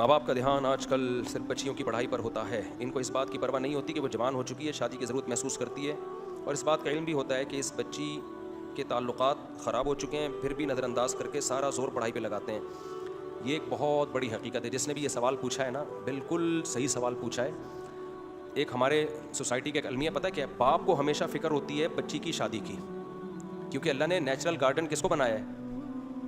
ماں باپ کا دھیان آج کل صرف بچیوں کی پڑھائی پر ہوتا ہے. ان کو اس بات کی پرواہ نہیں ہوتی کہ وہ جوان ہو چکی ہے, شادی کی ضرورت محسوس کرتی ہے, اور اس بات کا علم بھی ہوتا ہے کہ اس بچی کے تعلقات خراب ہو چکے ہیں, پھر بھی نظر انداز کر کے سارا زور پڑھائی پہ لگاتے ہیں. یہ ایک بہت بڑی حقیقت ہے. جس نے بھی یہ سوال پوچھا ہے نا, بالکل صحیح سوال پوچھا ہے. ایک ہمارے سوسائٹی کا ایک المیہ پتہ کیا ہے, باپ کو ہمیشہ فکر ہوتی ہے بچی کی شادی کی, کیونکہ اللہ نے نیچرل گارڈین کس کو بنایا ہے,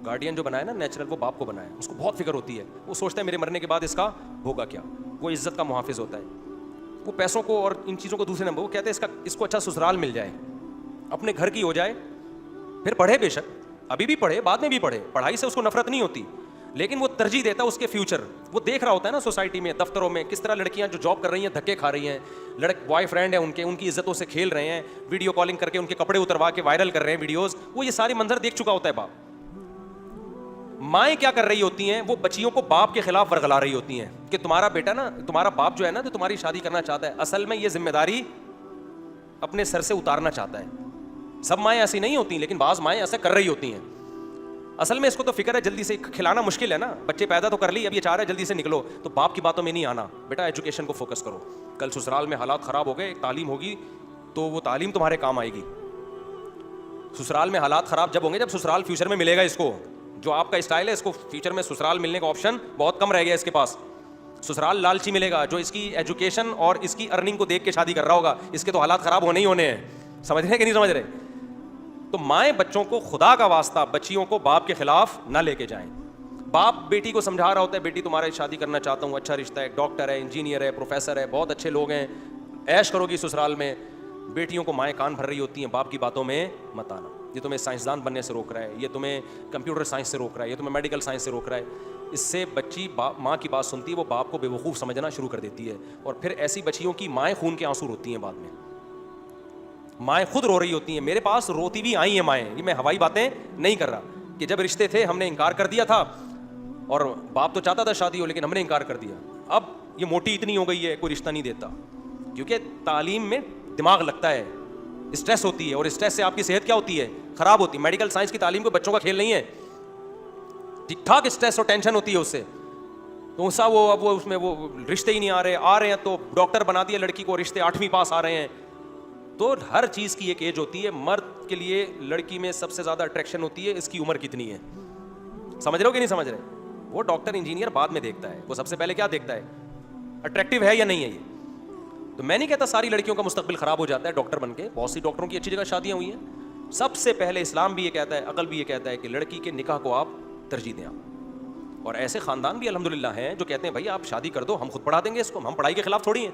گارڈین جو بنایا نا نیچرل, وہ باپ کو بنایا ہے. اس کو بہت فکر ہوتی ہے, وہ سوچتا ہے میرے مرنے کے بعد اس کا ہوگا کیا. وہ عزت کا محافظ ہوتا ہے, وہ پیسوں کو اور ان چیزوں کو دوسرے نمبر, وہ کہتے ہیں اس کو اچھا سسرال مل جائے, اپنے گھر کی ہو جائے, پھر پڑھے بے شک, ابھی بھی پڑھے, بعد میں بھی پڑھے, پڑھائی سے اس کو نفرت نہیں ہوتی, لیکن وہ ترجیح دیتا ہے اس کے فیوچر. وہ دیکھ رہا ہوتا ہے نا سوسائٹی میں, دفتروں میں, کس طرح لڑکیاں جو جاب کر رہی ہیں دھکے کھا رہی ہیں, بوائے فرینڈ ہیں ان کی عزتوں سے کھیل رہے ہیں, ویڈیو کالنگ کر کے ان کے کپڑے اتروا کے وائرل کر رہے ہیں ویڈیوز. وہ یہ سارے منظر دیکھ چکا ہوتا ہے باپ. مائیں کیا کر رہی ہوتی ہیں, وہ بچیوں کو باپ کے خلاف ورغلا رہی ہوتی ہیں کہ تمہارا بیٹا نا, تمہارا باپ جو ہے نا, تو تمہاری شادی کرنا چاہتا ہے. اصل میں یہ ذمہ داری اپنے سر سے اتارنا چاہتا ہے. سب مائیں ایسی نہیں ہوتی, لیکن بعض مائیں ایسا کر رہی ہوتی ہیں. اصل میں اس کو تو فکر ہے جلدی سے کھلانا مشکل ہے نا, بچے پیدا تو کر لی, اب یہ چاہ رہا ہے جلدی سے نکلو, تو باپ کی باتوں میں نہیں آنا. بیٹا ایجوکیشن کو فوکس کرو, کل سسرال میں حالات خراب ہو گئے, تعلیم ہوگی تو وہ تعلیم تمہارے کام آئے گی. سسرال میں حالات خراب جب ہوں گے جب سسرال فیوچر میں ملے گا. اس کو جو آپ کا اسٹائل ہے, اس کو فیوچر میں سسرال ملنے کا آپشن بہت کم رہ گیا اس کے پاس. سسرال لالچی ملے گا جو اس کی ایجوکیشن اور اس کی ارننگ کو دیکھ کے شادی کر رہا ہوگا. اس کے تو حالات خراب ہونے ہی ہونے ہیں. سمجھ رہے ہیں کہ نہیں سمجھ رہے؟ تو مائیں بچوں کو, خدا کا واسطہ, بچیوں کو باپ کے خلاف نہ لے کے جائیں. باپ بیٹی کو سمجھا رہا ہوتا ہے, بیٹی تمہارے شادی کرنا چاہتا ہوں, اچھا رشتہ ہے, ڈاکٹر ہے, انجینئر ہے, پروفیسر ہے, بہت اچھے لوگ ہیں, عیش کرو گی سسرال میں. بیٹیوں کو مائیں کان بھر رہی ہوتی ہیں, باپ کی باتوں میں مت آنا. یہ تمہیں سائنسدان بننے سے روک رہا ہے, یہ تمہیں کمپیوٹر سائنس سے روک رہا ہے, یہ تمہیں میڈیکل سائنس سے روک رہا ہے. اس سے بچی ماں کی بات سنتی ہے, وہ باپ کو بے وقوف سمجھنا شروع کر دیتی ہے, اور پھر ایسی بچیوں کی مائیں خون کے آنسو روتی ہیں بعد میں. مائیں خود رو رہی ہوتی ہیں. میرے پاس روتی بھی آئی ہیں مائیں, یہ میں ہوائی باتیں نہیں کر رہا, کہ جب رشتے تھے ہم نے انکار کر دیا تھا, اور باپ تو چاہتا تھا شادی ہو لیکن ہم نے انکار کر دیا. اب یہ موٹی اتنی ہو گئی ہے, کوئی رشتہ نہیں دیتا, کیونکہ تعلیم میں دماغ لگتا ہے, اسٹریس ہوتی ہے, اور اسٹریس سے آپ کی صحت کیا ہوتی ہے, خراب ہوتی ہے. میڈیکل سائنس کی تعلیم کو بچوں کا کھیل نہیں ہے, ٹھیک ٹھاک اسٹریس اور ٹینشن ہوتی ہے اس سے. تو سا وہ اب وہ اس میں وہ رشتے ہی نہیں آ رہے ہیں تو ڈاکٹر بنا دیا لڑکی کو, رشتے 8ویں پاس آ رہے ہیں. تو ہر چیز کی ایک ایج ہوتی ہے. مرد کے لیے لڑکی میں سب سے زیادہ اٹریکشن ہوتی ہے اس کی عمر کتنی ہے. سمجھ رہے ہو کہ نہیں سمجھ رہے؟ وہ ڈاکٹر انجینئر بعد میں دیکھتا ہے, وہ سب سے پہلے کیا دیکھتا ہے, اٹریکٹیو ہے یا نہیں ہے یہ. تو میں نہیں کہتا ساری لڑکیوں کا مستقبل خراب ہو جاتا ہے ڈاکٹر بن کے, بہت سی ڈاکٹروں کی اچھی جگہ شادیاں ہوئی ہیں. سب سے پہلے اسلام بھی یہ کہتا ہے, عقل بھی یہ کہتا ہے کہ لڑکی کے نکاح کو آپ ترجیح دیں. اور ایسے خاندان بھی الحمدللہ ہیں جو کہتے ہیں بھائی آپ شادی کر دو, ہم خود پڑھا دیں گے اس کو, ہم پڑھائی کے خلاف تھوڑی ہیں.